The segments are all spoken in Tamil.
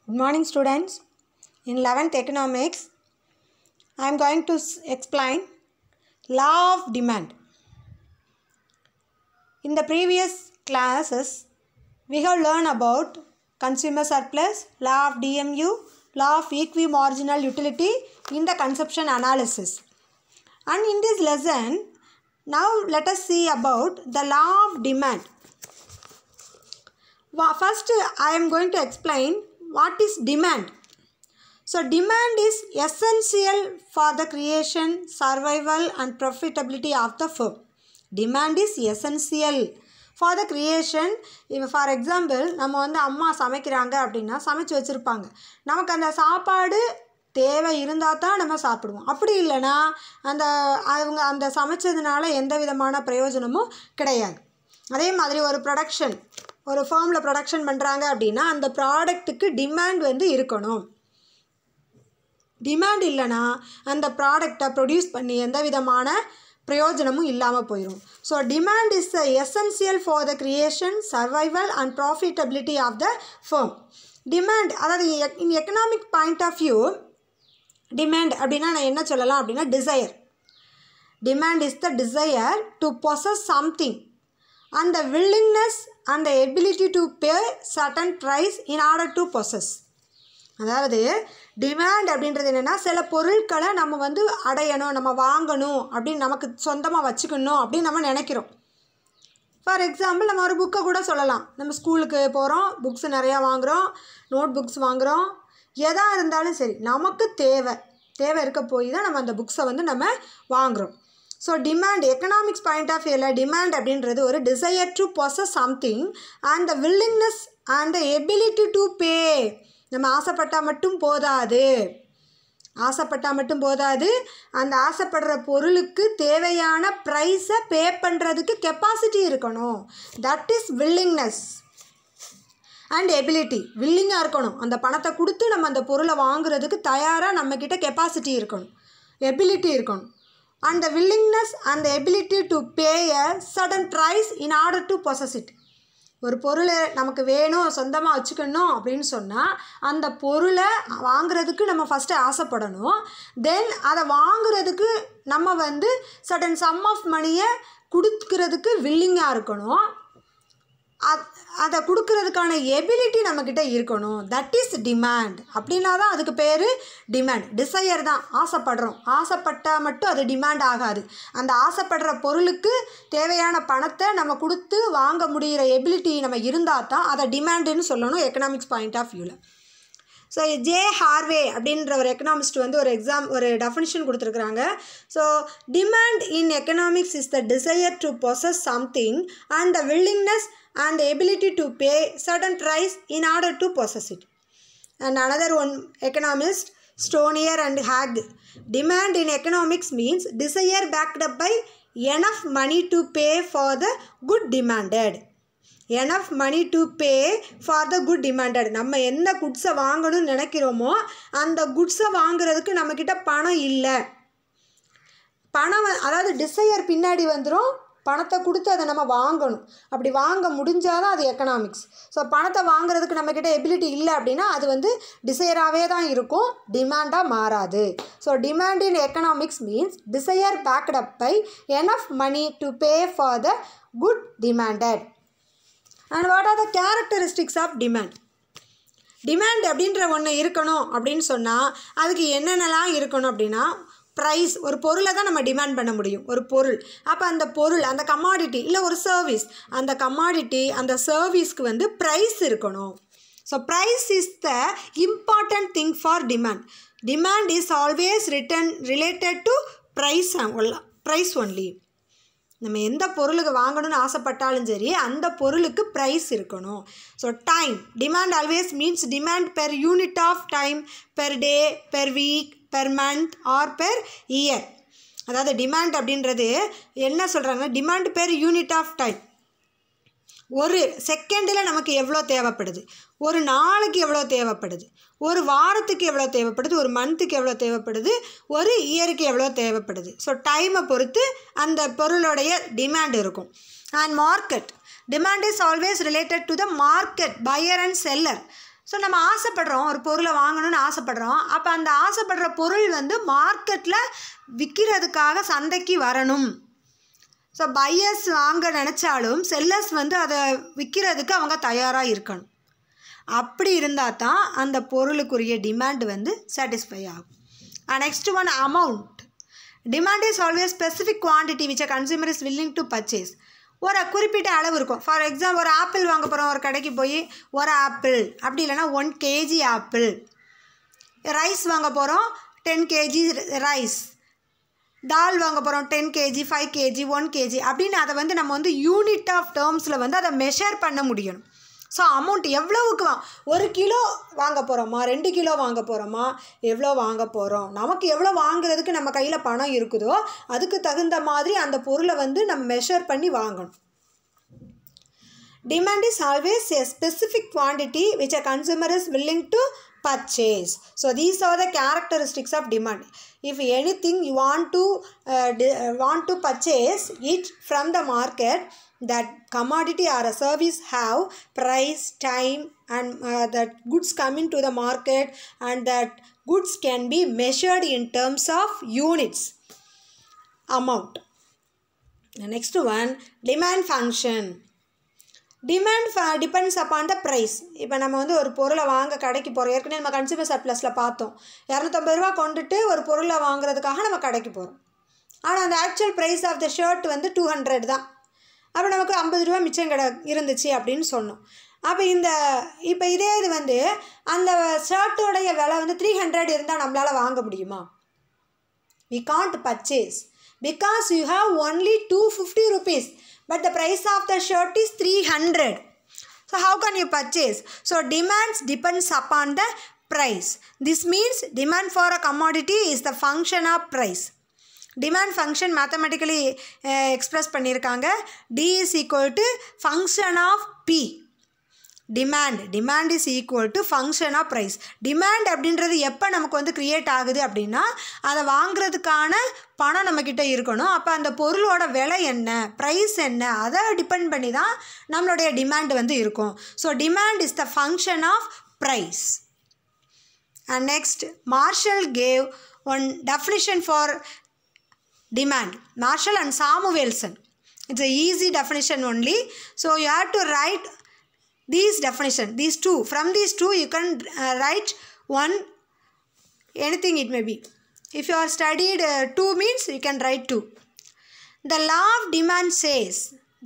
Good morning, students. In 11th Economics, I am going to explain law of demand. In the previous classes, we have learned about consumer surplus, law of DMU, law of equimarginal utility in the consumption analysis. And in this lesson, now let us see about the law of demand. First, I am going to explain what is demand. So, demand is essential for the creation, survival and profitability of the firm. Demand is essential for the creation. If for example, நம்ம வந்து அம்மா சமைக்கிறாங்க அப்படின்னா சமைச்சு வச்சுருப்பாங்க. நமக்கு அந்த சாப்பாடு தேவை இருந்தால் தான் நம்ம சாப்பிடுவோம். அப்படி இல்லைன்னா அவங்க அந்த சமைச்சதுனால எந்த விதமான பிரயோஜனமும் கிடையாது. அதே மாதிரி ஒரு ப்ரொடக்ஷன், ஒரு ஃபார்மில் ப்ரொடக்ஷன் பண்ணுறாங்க அப்படின்னா அந்த ப்ராடக்ட்டுக்கு டிமாண்ட் வந்து இருக்கணும். டிமாண்ட் இல்லைன்னா அந்த ப்ராடக்டை ப்ரொடியூஸ் பண்ணி எந்த விதமான பிரயோஜனமும் இல்லாமல் போயிடும். So demand is the essential for the creation, survival and profitability of the firm. Demand, அதாவது in economic point of view, demand அப்படின்னா நான் என்ன சொல்லலாம் அப்படின்னா desire. Demand is the desire to possess something and the willingness and the ability to pay certain price in order to possess. அதாவது டிமாண்ட் அப்படின்றது என்னென்னா சில பொருட்களை நம்ம வந்து அடையணும், நம்ம வாங்கணும் அப்படின்னு நமக்கு சொந்தமாக வச்சுக்கணும் அப்படின்னு நம்ம நினைக்கிறோம். ஃபார் எக்ஸாம்பிள் நம்ம ஒரு புக்கை கூட சொல்லலாம். நம்ம ஸ்கூலுக்கு போகிறோம், புக்ஸ் நிறையா வாங்குகிறோம், நோட் புக்ஸ் வாங்குகிறோம். எதாக இருந்தாலும் சரி நமக்கு தேவை இருக்க போய் தான் நம்ம அந்த புக்ஸை வந்து நம்ம வாங்குகிறோம். So demand, economics point of வியூவில் டிமாண்ட் அப்படின்றது ஒரு desire to possess something and the willingness and the ability to pay. நம்ம ஆசைப்பட்டால் மட்டும் போதாது, அந்த ஆசைப்படுற பொருளுக்கு தேவையான ப்ரைஸை பே பண்ணுறதுக்கு கெப்பாசிட்டி இருக்கணும். That is willingness and ability. வில்லிங்காக இருக்கணும், அந்த பணத்தை கொடுத்து நம்ம அந்த பொருளை வாங்குறதுக்கு தயாராக நம்மக்கிட்ட கெப்பாசிட்டி இருக்கணும், எபிலிட்டி இருக்கணும். And the willingness and the ability to pay a certain price in order to possess it. ஒரு பொருளை நமக்கு வேணும், சொந்தமாக வச்சுக்கணும் அப்படின்னு சொன்னால் அந்த பொருளை வாங்குறதுக்கு நம்ம ஃபஸ்ட்டு ஆசைப்படணும். தென் அதை வாங்குறதுக்கு நம்ம வந்து சடன் சம் ஆஃப் மணியை கொடுக்கறதுக்கு வில்லிங்காக இருக்கணும். அதை கொடுக்கறதுக்கான எபிலிட்டி நம்மக்கிட்ட இருக்கணும். That is demand. அப்படின்னா தான் அதுக்கு பேர் டிமாண்ட். டிசையர் தான், ஆசைப்படுறோம். ஆசைப்பட்டால் மட்டும் அது டிமாண்ட் ஆகாது. அந்த ஆசைப்படுற பொருளுக்கு தேவையான பணத்தை நம்ம கொடுத்து வாங்க முடிகிற எபிலிட்டி நம்ம இருந்தால் தான் அதை டிமாண்டுன்னு சொல்லணும் எக்கனாமிக்ஸ் பாயிண்ட் ஆஃப் வியூவில். ஸோ ஜே ஹார்வே அப்படின்ற ஒரு எக்கனாமிஸ்ட் வந்து ஒரு டெஃபினிஷன் கொடுத்துருக்குறாங்க. So demand in economics is the desire to possess something and the willingness and the ability to pay certain price in order to possess it. And another one economist, Stonier and Hag, demand in economics means desire backed up by enough money to pay for the good demanded. Enough money to pay for the good demanded. நம்ம எந்த குட்ஸை வாங்கணும்னு நினைக்கிறோமோ அந்த குட்ஸை வாங்குறதுக்கு நம்மக்கிட்ட பணம் இல்லை. பணம் அதாவது டிசையர் பின்னாடி வந்துடும், பணத்தை கொடுத்து அதை நம்ம வாங்கணும். அப்படி வாங்க முடிஞ்சால் தான் அது எக்கனாமிக்ஸ். ஸோ பணத்தை வாங்குறதுக்கு நம்மக்கிட்ட எபிலிட்டி இல்லை அப்படின்னா அது வந்து டிசையராகவே தான் இருக்கும், டிமாண்டாக மாறாது. So demand in economics means desire backed up by enough money to pay for the good demanded. And what are the characteristics of demand? Demand அப்படின்ற ஒன்று இருக்கணும் அப்படின்னு சொன்னால் அதுக்கு என்னென்னலாம் இருக்கணும் அப்படின்னா, ப்ரைஸ். ஒரு பொருளை தான் நம்ம டிமாண்ட் பண்ண முடியும், ஒரு பொருள். அப்போ அந்த பொருள், அந்த கமாடிட்டி இல்லை ஒரு சர்வீஸ், அந்த கமாடிட்டி அந்த சர்வீஸ்க்கு வந்து ப்ரைஸ் இருக்கணும். So price is the important thing for demand. Demand is always related to price only. நம்ம எந்த பொருளுக்கு வாங்கணும்னு ஆசைப்பட்டாலும் சரி அந்த பொருளுக்கு ப்ரைஸ் இருக்கணும். So time, demand always means demand per unit of time, per day, per week, per month or per year. அதாவது டிமாண்ட் அப்படின்றது என்ன சொல்கிறாங்கன்னா, demand per unit of time. ஒரு செகண்டில் நமக்கு எவ்வளோ தேவைப்படுது, ஒரு நாளைக்கு எவ்வளோ தேவைப்படுது, ஒரு வாரத்துக்கு எவ்வளோ தேவைப்படுது, ஒரு மந்த்துக்கு எவ்வளோ தேவைப்படுது, ஒரு இயருக்கு எவ்வளோ தேவைப்படுது. ஸோ டைமை பொறுத்து அந்த பொருளுடைய டிமாண்ட் இருக்கும். And market, demand is always related to the market, buyer and seller. So நம்ம ஆசைப்படுறோம், ஒரு பொருளை வாங்கணும்னு ஆசைப்படுறோம். அப்போ அந்த ஆசைப்படுற பொருள் வந்து மார்க்கெட்டில் விற்கிறதுக்காக சந்தைக்கு வரணும். ஸோ பையர்ஸ் வாங்க நினச்சாலும் செல்லர்ஸ் வந்து அதை விற்கிறதுக்கு அவங்க தயாராக இருக்கணும். அப்படி இருந்தால் தான் அந்த பொருளுக்குரிய டிமாண்ட் வந்து சாட்டிஸ்ஃபை ஆகும். Next one, amount. Demand is always specific quantity which a consumer is willing to purchase. ஒரு குறிப்பிட்ட அளவு இருக்கும். ஃபார் எக்ஸாம்பிள், ஒரு ஆப்பிள் வாங்க போகிறோம், ஒரு கடைக்கு போய் ஒரு ஆப்பிள், அப்படி இல்லைன்னா 1 kg ஆப்பிள். ரைஸ் வாங்க போகிறோம், 10 kg ரைஸ். தால் வாங்க போகிறோம், 10 kg 5 kg 1 kg அப்படின்னு அதை வந்து நம்ம வந்து யூனிட் ஆஃப் டேர்ம்ஸில் வந்து அதை மெஷர் பண்ண முடியணும். ஸோ அமௌண்ட் எவ்வளவுக்கு 1 கிலோ வாங்க போகிறோமா, 2 கிலோ வாங்க போகிறோமா, எவ்வளோ வாங்க போகிறோம், நமக்கு எவ்வளோ வாங்குறதுக்கு நம்ம கையில் பணம் இருக்குதோ அதுக்கு தகுந்த மாதிரி அந்த பொருளை வந்து நம்ம மெஷர் பண்ணி வாங்கணும். Demand is always a specific quantity which a consumer is willing to purchase. So these are the characteristics of demand. If anything you want to purchase it from the market, that commodity or a service have price, time, and that goods come into the market, and that goods can be measured in terms of units, amount. The next one, demand function. Demand depends upon the price. இப்போ நம்ம வந்து ஒரு பொருளை வாங்க கடைக்கு போகிறோம். ஏற்கனவே நம்ம கன்சியூமர் சர்ப்ளஸில் பார்த்தோம், 250 ரூபா கொண்டுட்டு ஒரு பொருளை வாங்குறதுக்காக நம்ம கடைக்கு போகிறோம். ஆனால் அந்த actual price of the shirt வந்து 200 தான். அப்போ நமக்கு 50 ரூபா மிச்சம் இருந்துச்சு அப்படின்னு சொன்னோம். அப்போ இப்போ இதே இது வந்து அந்த ஷர்ட்டோடைய விலை வந்து 300 இருந்தால் நம்மளால் வாங்க முடியுமா? we can't purchase because you have only 250 rupees. But the price of the shirt is 300. So how can you purchase? So demands depends upon the price. This means demand for a commodity is the function of price. Demand function mathematically express பண்ணியிருக்காங்க. D is equal to function of P. Demand is equal to function of price. Demand அப்படின்றது எப்போ நமக்கு வந்து க்ரியேட் ஆகுது அப்படின்னா, அதை வாங்குறதுக்கான பணம் நம்மக்கிட்ட இருக்கணும். அப்போ அந்த பொருளோட விலை என்ன, ப்ரைஸ் என்ன, அதை டிபெண்ட் பண்ணி தான் நம்மளுடைய டிமாண்ட் வந்து இருக்கும். So demand is the function of price. And next, Marshall gave one definition for demand. Marshall and Samuelson. It's a easy definition only. So you have to write these definition, these two. From these two you can write one, anything it may be. If you are studied 2 means you can write 2. The law of demand says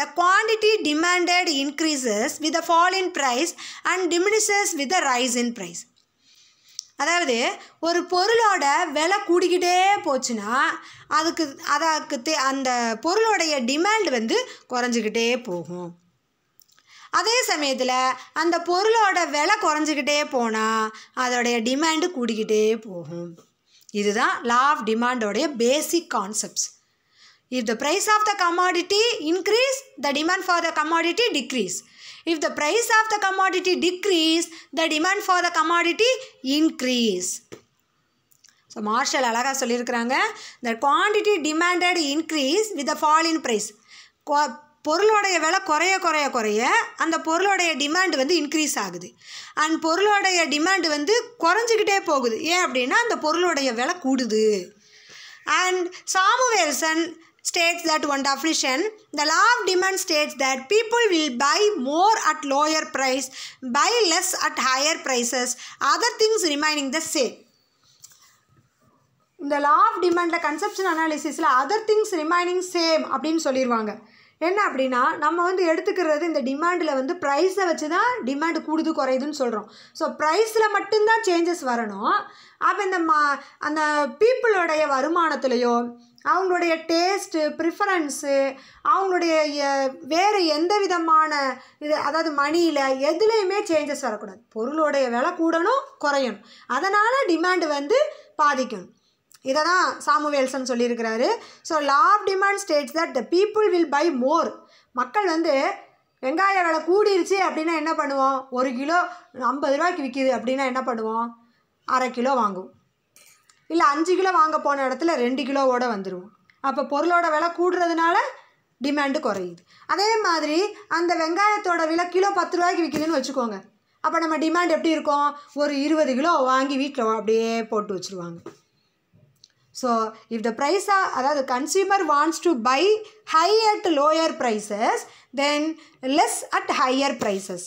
the quantity demanded increases with the fall in price and diminishes with the rise in price. அதாவது ஒரு பொருளோட விலை கூடிக்கிட்டே போச்சுன்னா அதுக்கு அந்த பொருளோடைய டிமாண்ட் வந்து குறைஞ்சிக்கிட்டே போகும். அதே சமயத்தில் அந்த பொருளோட விலை குறைஞ்சிக்கிட்டே போனால் அதோடைய டிமாண்டு கூடிக்கிட்டே போகும். இதுதான் லா ஆஃப் டிமாண்டோடைய basic concepts. If the price of the commodity increase, the demand for the commodity decrease. If the price of the commodity decrease, the demand for the commodity increase. So Marshall அழகாக சொல்லியிருக்கிறாங்க, the quantity demanded increase with the fall in price. பொருளோடைய விலை குறைய அந்த பொருளோடைய டிமாண்ட் வந்து இன்க்ரீஸ் ஆகுது. அண்ட் பொருளோடைய டிமாண்ட் வந்து குறைஞ்சிக்கிட்டே போகுது. ஏன் அப்படின்னா அந்த பொருளோடைய விலை கூடுது. And Samuelson states that one definition, the law of demand states that people will buy more at lower price, buy less at higher prices, other things remaining the same. இந்த law of demandல கன்செப்ஷன் அனாலிசிஸில் other things remaining same அப்படின்னு சொல்லிடுவாங்க. என்ன அப்படின்னா, நம்ம வந்து எடுத்துக்கிறது இந்த டிமாண்டில் வந்து ப்ரைஸை வச்சு தான் டிமாண்டு கூடுது குறையுதுன்னு சொல்கிறோம். ஸோ ப்ரைஸில் மட்டும்தான் சேஞ்சஸ் வரணும். அப்போ அந்த பீப்புளோடைய வருமானத்துலேயோ அவங்களுடைய டேஸ்ட்டு ப்ரிஃபரன்ஸு அவங்களுடைய வேறு எந்த விதமான இது, அதாவது மணியில் எதுலேயுமே சேஞ்சஸ் வரக்கூடாது. பொருளோடைய விலை கூடணும் குறையணும், அதனால் டிமாண்டு வந்து பாதிக்கணும். இதை தான் சாமுவேல்சன் சொல்லியிருக்கிறாரு. So law of demand states that the people will buy more. மக்கள் வந்து வெங்காய விலை கூடிருச்சு அப்படின்னா என்ன பண்ணுவோம், 1 கிலோ 50 ரூபாய்க்கு விற்கிது அப்படின்னா என்ன பண்ணுவோம், அரை கிலோ வாங்குவோம். இல்லை 5 கிலோ வாங்க போன இடத்துல 2 கிலோவோடு வந்துடுவோம். அப்போ பொருளோட விலை கூடுறதுனால டிமாண்டு குறையுது. அதே மாதிரி அந்த வெங்காயத்தோட விலை கிலோ 10 ரூபாய்க்கு விற்கிதுன்னு வச்சுக்கோங்க. அப்போ நம்ம டிமாண்ட் எப்படி இருக்கும்? ஒரு 20 கிலோ வாங்கி வீட்டில் அப்படியே போட்டு வச்சுருவாங்க. ஸோ இஃப் த ப்ரைஸ் அதாவது consumer wants to buy high at lower prices then less at higher prices.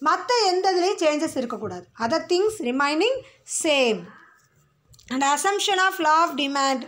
மற்ற எந்த இதுலேயும் சேஞ்சஸ் இருக்கக்கூடாது. Other things remaining same. And assumption of law of demand